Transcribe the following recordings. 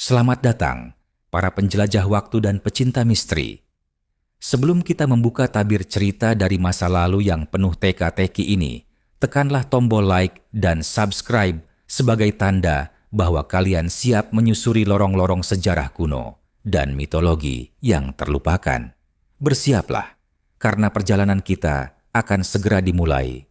Selamat datang, para penjelajah waktu dan pecinta misteri. Sebelum kita membuka tabir cerita dari masa lalu yang penuh teka-teki ini, tekanlah tombol like dan subscribe sebagai tanda bahwa kalian siap menyusuri lorong-lorong sejarah kuno dan mitologi yang terlupakan. Bersiaplah, karena perjalanan kita akan segera dimulai.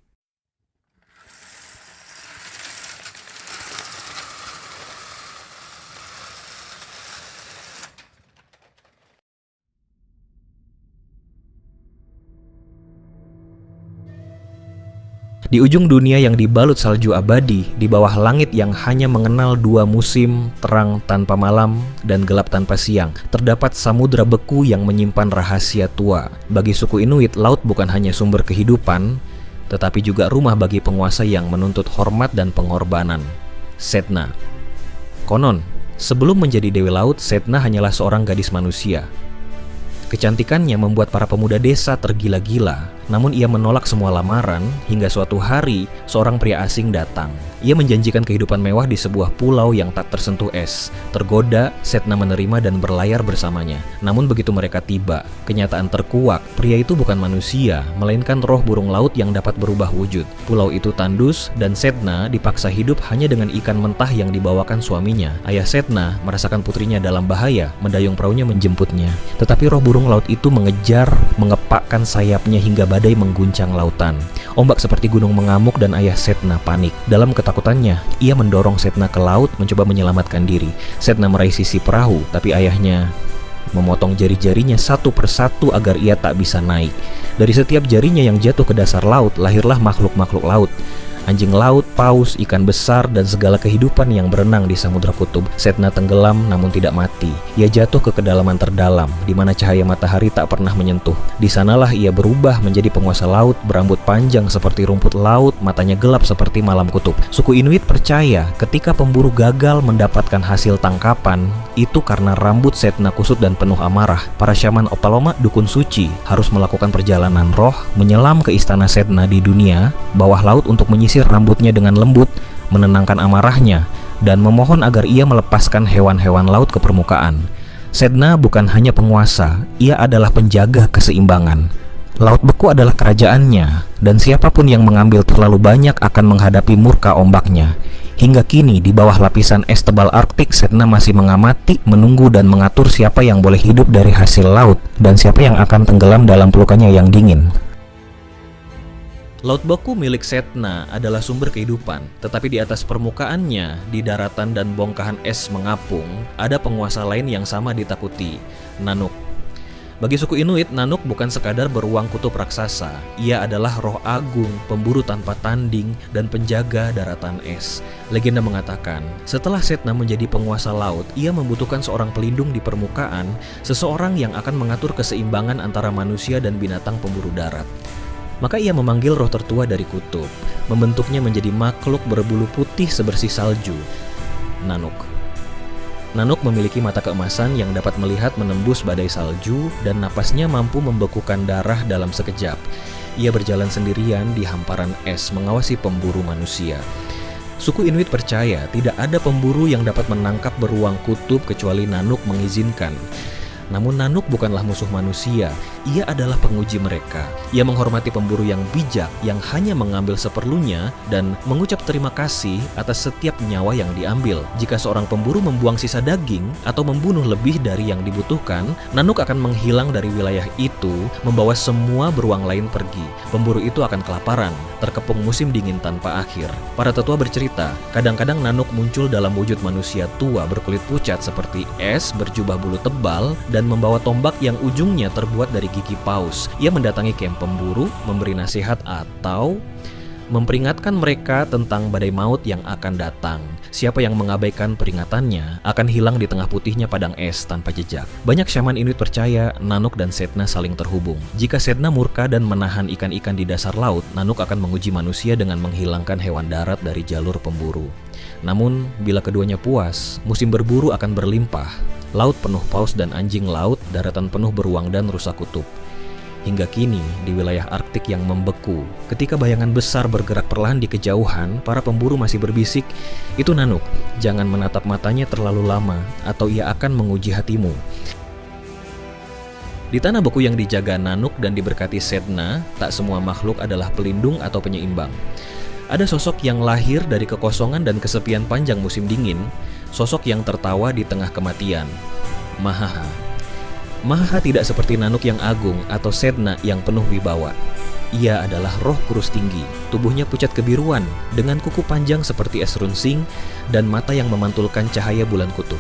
Di ujung dunia yang dibalut salju abadi, di bawah langit yang hanya mengenal dua musim, terang tanpa malam dan gelap tanpa siang, terdapat samudra beku yang menyimpan rahasia tua. Bagi suku Inuit, laut bukan hanya sumber kehidupan, tetapi juga rumah bagi penguasa yang menuntut hormat dan pengorbanan. Sedna. Konon, sebelum menjadi Dewi Laut, Sedna hanyalah seorang gadis manusia. Kecantikannya membuat para pemuda desa tergila-gila, namun ia menolak semua lamaran hingga suatu hari seorang pria asing datang. Ia menjanjikan kehidupan mewah di sebuah pulau yang tak tersentuh es. Tergoda, Sedna menerima dan berlayar bersamanya. Namun begitu mereka tiba, kenyataan terkuak, pria itu bukan manusia, melainkan roh burung laut yang dapat berubah wujud. Pulau itu tandus dan Sedna dipaksa hidup hanya dengan ikan mentah yang dibawakan suaminya. Ayah Sedna merasakan putrinya dalam bahaya, mendayung perahunya menjemputnya. Tetapi roh burung laut itu mengejar, mengepakkan sayapnya hingga badai mengguncang lautan. Ombak seperti gunung mengamuk dan ayah Sedna panik. Dalam ketakutannya, ia mendorong Sedna ke laut mencoba menyelamatkan diri. Sedna meraih sisi perahu, tapi ayahnya memotong jari-jarinya satu persatu agar ia tak bisa naik. Dari setiap jarinya yang jatuh ke dasar laut, lahirlah makhluk-makhluk laut. Anjing laut, paus, ikan besar, dan segala kehidupan yang berenang di samudra kutub. Sedna tenggelam namun tidak mati. Ia jatuh ke kedalaman terdalam, di mana cahaya matahari tak pernah menyentuh. Di sanalah ia berubah menjadi penguasa laut, berambut panjang seperti rumput laut, matanya gelap seperti malam kutub. Suku Inuit percaya ketika pemburu gagal mendapatkan hasil tangkapan, itu karena rambut Sedna kusut dan penuh amarah. Para syaman Opaloma, dukun suci, harus melakukan perjalanan roh, menyelam ke istana Sedna di dunia bawah laut untuk menyisir rambutnya dengan lembut, menenangkan amarahnya, dan memohon agar ia melepaskan hewan-hewan laut ke permukaan. Sedna bukan hanya penguasa, ia adalah penjaga keseimbangan. Laut beku adalah kerajaannya, dan siapapun yang mengambil terlalu banyak akan menghadapi murka ombaknya. Hingga kini, di bawah lapisan es tebal Arktik, Sedna masih mengamati, menunggu, dan mengatur siapa yang boleh hidup dari hasil laut, dan siapa yang akan tenggelam dalam pelukannya yang dingin. Laut beku milik Sedna adalah sumber kehidupan, tetapi di atas permukaannya, di daratan dan bongkahan es mengapung, ada penguasa lain yang sama ditakuti, Nanuk. Bagi suku Inuit, Nanuk bukan sekadar beruang kutub raksasa. Ia adalah roh agung, pemburu tanpa tanding, dan penjaga daratan es. Legenda mengatakan, setelah Sedna menjadi penguasa laut, ia membutuhkan seorang pelindung di permukaan, seseorang yang akan mengatur keseimbangan antara manusia dan binatang pemburu darat. Maka ia memanggil roh tertua dari kutub, membentuknya menjadi makhluk berbulu putih sebersih salju, Nanuk. Nanuk memiliki mata keemasan yang dapat melihat menembus badai salju, dan napasnya mampu membekukan darah dalam sekejap. Ia berjalan sendirian di hamparan es mengawasi pemburu manusia. Suku Inuit percaya tidak ada pemburu yang dapat menangkap beruang kutub kecuali Nanuk mengizinkan. Namun Nanuk bukanlah musuh manusia, ia adalah penguji mereka. Ia menghormati pemburu yang bijak, yang hanya mengambil seperlunya, dan mengucap terima kasih atas setiap nyawa yang diambil. Jika seorang pemburu membuang sisa daging, atau membunuh lebih dari yang dibutuhkan, Nanuk akan menghilang dari wilayah itu, membawa semua beruang lain pergi. Pemburu itu akan kelaparan, terkepung musim dingin tanpa akhir. Para tetua bercerita, kadang-kadang Nanuk muncul dalam wujud manusia tua berkulit pucat seperti es, berjubah bulu tebal, dan membawa tombak yang ujungnya terbuat dari gigi paus. Ia mendatangi kamp pemburu, memberi nasihat atau memperingatkan mereka tentang badai maut yang akan datang. Siapa yang mengabaikan peringatannya akan hilang di tengah putihnya padang es tanpa jejak. Banyak syaman Inuit percaya Nanuk dan Sedna saling terhubung. Jika Sedna murka dan menahan ikan-ikan di dasar laut, Nanuk akan menguji manusia dengan menghilangkan hewan darat dari jalur pemburu. Namun, bila keduanya puas, musim berburu akan berlimpah. Laut penuh paus dan anjing laut, daratan penuh beruang dan rusa kutub. Hingga kini, di wilayah Arktik yang membeku, ketika bayangan besar bergerak perlahan di kejauhan, para pemburu masih berbisik, "Itu Nanook, jangan menatap matanya terlalu lama, atau ia akan menguji hatimu." Di tanah beku yang dijaga Nanook dan diberkati Sedna, tak semua makhluk adalah pelindung atau penyeimbang. Ada sosok yang lahir dari kekosongan dan kesepian panjang musim dingin, sosok yang tertawa di tengah kematian. Mahaha. Mahaha tidak seperti Nanook yang agung atau Sedna yang penuh wibawa. Ia adalah roh kurus tinggi, tubuhnya pucat kebiruan, dengan kuku panjang seperti es runsing dan mata yang memantulkan cahaya bulan kutub.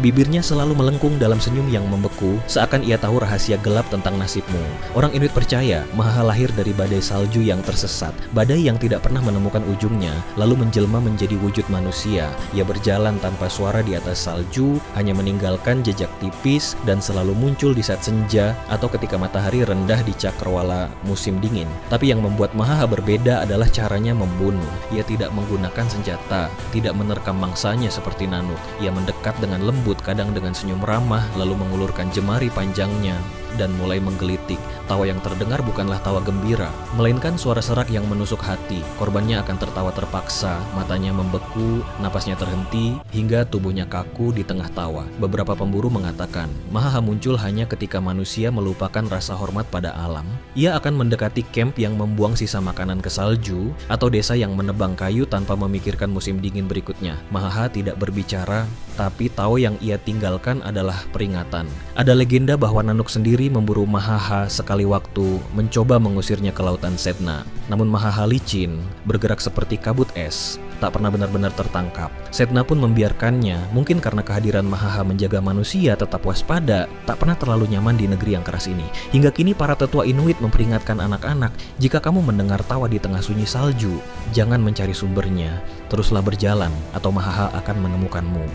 Bibirnya selalu melengkung dalam senyum yang membeku, seakan ia tahu rahasia gelap tentang nasibmu. Orang Inuit percaya Mahaha lahir dari badai salju yang tersesat, badai yang tidak pernah menemukan ujungnya, lalu menjelma menjadi wujud manusia. Ia berjalan tanpa suara di atas salju, hanya meninggalkan jejak tipis dan selalu muncul di saat senja atau ketika matahari rendah di cakrawala musim dingin. Tapi yang membuat Mahaha berbeda adalah caranya membunuh. Ia tidak menggunakan senjata, tidak menerkam mangsanya seperti Nanook. Ia mendekat dengan lembut, kadang dengan senyum ramah, lalu mengulurkan jemari panjangnya dan mulai menggelitik. Tawa yang terdengar bukanlah tawa gembira, melainkan suara serak yang menusuk hati. Korbannya akan tertawa terpaksa, matanya membeku, napasnya terhenti, hingga tubuhnya kaku di tengah tawa. Beberapa pemburu mengatakan, Mahaha muncul hanya ketika manusia melupakan rasa hormat pada alam. Ia akan mendekati camp yang membuang sisa makanan ke salju, atau desa yang menebang kayu tanpa memikirkan musim dingin berikutnya. Mahaha tidak berbicara, tapi tahu yang ia tinggalkan adalah peringatan. Ada legenda bahwa Nanook sendiri memburu Mahaha sekali waktu, mencoba mengusirnya ke lautan Sedna. Namun Mahaha licin, bergerak seperti kabut es, tak pernah benar-benar tertangkap. Sedna pun membiarkannya, mungkin karena kehadiran Mahaha menjaga manusia tetap waspada, tak pernah terlalu nyaman di negeri yang keras ini. Hingga kini para tetua Inuit memperingatkan anak-anak, jika kamu mendengar tawa di tengah sunyi salju, jangan mencari sumbernya, teruslah berjalan atau Mahaha akan menemukanmu.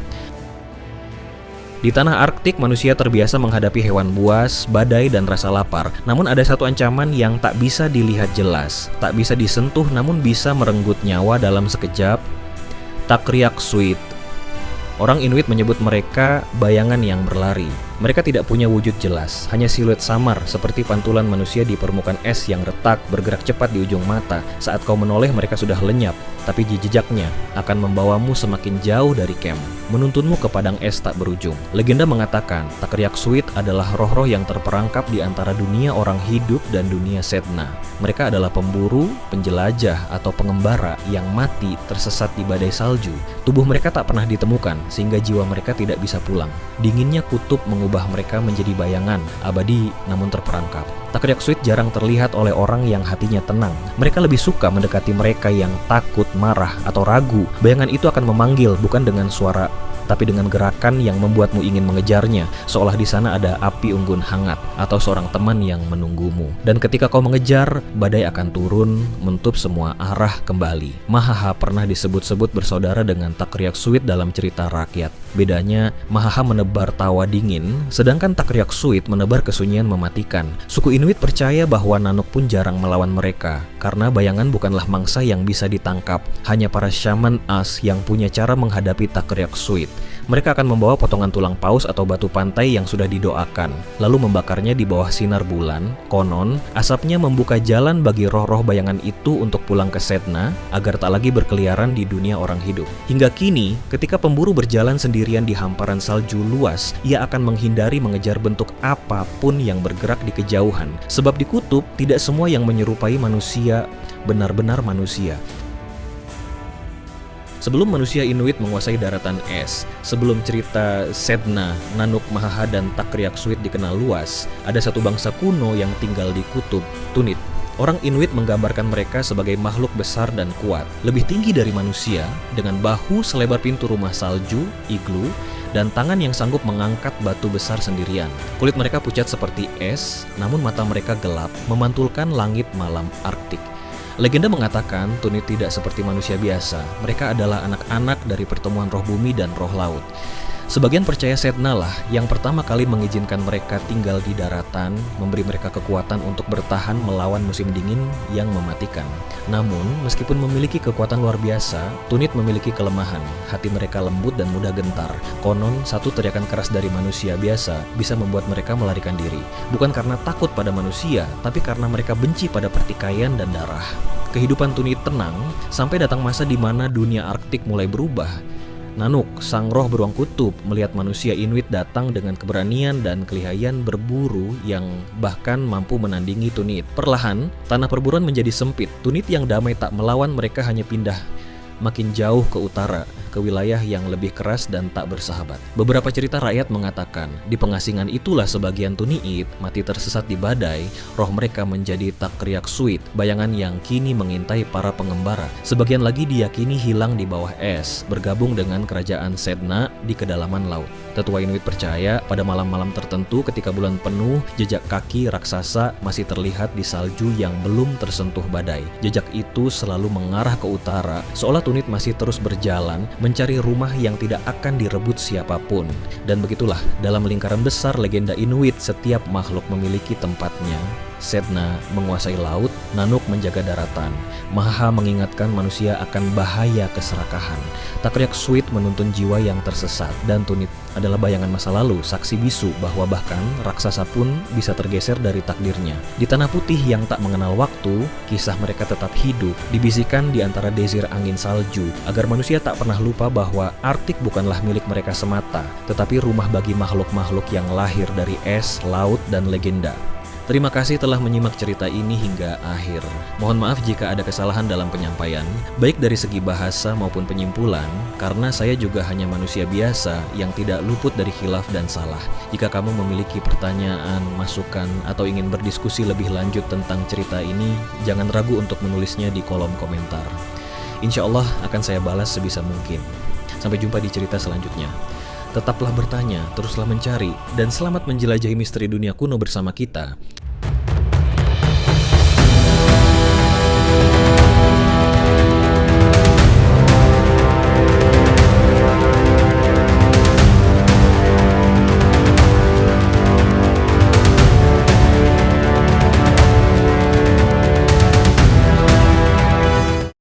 Di tanah Arktik, manusia terbiasa menghadapi hewan buas, badai, dan rasa lapar. Namun ada satu ancaman yang tak bisa dilihat jelas, tak bisa disentuh namun bisa merenggut nyawa dalam sekejap. Takriaksuit. Orang Inuit menyebut mereka bayangan yang berlari. Mereka tidak punya wujud jelas, hanya siluet samar seperti pantulan manusia di permukaan es yang retak, bergerak cepat di ujung mata. Saat kau menoleh mereka sudah lenyap, tapi jejaknya akan membawamu semakin jauh dari camp, menuntunmu ke padang es tak berujung. Legenda mengatakan, Takriaksuit adalah roh-roh yang terperangkap di antara dunia orang hidup dan dunia Sedna. Mereka adalah pemburu, penjelajah, atau pengembara yang mati tersesat di badai salju. Tubuh mereka tak pernah ditemukan, sehingga jiwa mereka tidak bisa pulang. Dinginnya kutub mengubah mereka menjadi bayangan, abadi namun terperangkap. Takriaksuit jarang terlihat oleh orang yang hatinya tenang. Mereka lebih suka mendekati mereka yang takut, marah, atau ragu. Bayangan itu akan memanggil bukan dengan suara, tapi dengan gerakan yang membuatmu ingin mengejarnya, seolah di sana ada api unggun hangat atau seorang teman yang menunggumu. Dan ketika kau mengejar, badai akan turun, menutup semua arah kembali. Mahaha pernah disebut-sebut bersaudara dengan Takriaksuit dalam cerita rakyat. Bedanya, Mahaha menebar tawa dingin, sedangkan Takriaksuit menebar kesunyian mematikan. Suku Inuit percaya bahwa Nanook pun jarang melawan mereka, karena bayangan bukanlah mangsa yang bisa ditangkap. Hanya para shaman as yang punya cara menghadapi Takriaksuit. Mereka akan membawa potongan tulang paus atau batu pantai yang sudah didoakan, lalu membakarnya di bawah sinar bulan. Konon, asapnya membuka jalan bagi roh-roh bayangan itu untuk pulang ke Sedna, agar tak lagi berkeliaran di dunia orang hidup. Hingga kini, ketika pemburu berjalan sendirian di hamparan salju luas, ia akan menghindari mengejar bentuk apapun yang bergerak di kejauhan. Sebab di kutub, tidak semua yang menyerupai manusia benar-benar manusia. Sebelum manusia Inuit menguasai daratan es, sebelum cerita Sedna, Nanook, Mahaha, dan Takriaksuit dikenal luas, ada satu bangsa kuno yang tinggal di kutub, Tunit. Orang Inuit menggambarkan mereka sebagai makhluk besar dan kuat, lebih tinggi dari manusia, dengan bahu selebar pintu rumah salju, iglu, dan tangan yang sanggup mengangkat batu besar sendirian. Kulit mereka pucat seperti es, namun mata mereka gelap, memantulkan langit malam Arktik. Legenda mengatakan Tunit tidak seperti manusia biasa. Mereka adalah anak-anak dari pertemuan roh bumi dan roh laut. Sebagian percaya Sedna lah yang pertama kali mengizinkan mereka tinggal di daratan, memberi mereka kekuatan untuk bertahan melawan musim dingin yang mematikan. Namun, meskipun memiliki kekuatan luar biasa, Tunit memiliki kelemahan. Hati mereka lembut dan mudah gentar. Konon, satu teriakan keras dari manusia biasa bisa membuat mereka melarikan diri. Bukan karena takut pada manusia, tapi karena mereka benci pada pertikaian dan darah. Kehidupan Tunit tenang, sampai datang masa di mana dunia Arktik mulai berubah. Nanuk, sang roh beruang kutub, melihat manusia Inuit datang dengan keberanian dan kelihayan berburu yang bahkan mampu menandingi Tunit. Perlahan, tanah perburuan menjadi sempit. Tunit yang damai tak melawan mereka hanya pindah makin jauh ke utara, ke wilayah yang lebih keras dan tak bersahabat. Beberapa cerita rakyat mengatakan, di pengasingan itulah sebagian Tuniit mati tersesat di badai, roh mereka menjadi Takriak Suit, bayangan yang kini mengintai para pengembara. Sebagian lagi diyakini hilang di bawah es, bergabung dengan kerajaan Sedna di kedalaman laut. Tetua Inuit percaya, pada malam-malam tertentu ketika bulan penuh, jejak kaki raksasa masih terlihat di salju yang belum tersentuh badai. Jejak itu selalu mengarah ke utara, seolah Tunit masih terus berjalan, mencari rumah yang tidak akan direbut siapapun. Dan begitulah, dalam lingkaran besar legenda Inuit, setiap makhluk memiliki tempatnya. Sedna menguasai laut, Nanuk menjaga daratan. Maha mengingatkan manusia akan bahaya keserakahan. Takriak Suit menuntun jiwa yang tersesat, dan Tunit adalah bayangan masa lalu, saksi bisu bahwa bahkan raksasa pun bisa tergeser dari takdirnya. Di tanah putih yang tak mengenal waktu, kisah mereka tetap hidup, dibisikkan di antara desir angin salju, agar manusia tak pernah lupa bahwa Arktik bukanlah milik mereka semata, tetapi rumah bagi makhluk-makhluk yang lahir dari es, laut, dan legenda. Terima kasih telah menyimak cerita ini hingga akhir. Mohon maaf jika ada kesalahan dalam penyampaian, baik dari segi bahasa maupun penyimpulan, karena saya juga hanya manusia biasa yang tidak luput dari khilaf dan salah. Jika kamu memiliki pertanyaan, masukan, atau ingin berdiskusi lebih lanjut tentang cerita ini, jangan ragu untuk menulisnya di kolom komentar. Insya Allah akan saya balas sebisa mungkin. Sampai jumpa di cerita selanjutnya. Tetaplah bertanya, teruslah mencari, dan selamat menjelajahi misteri dunia kuno bersama kita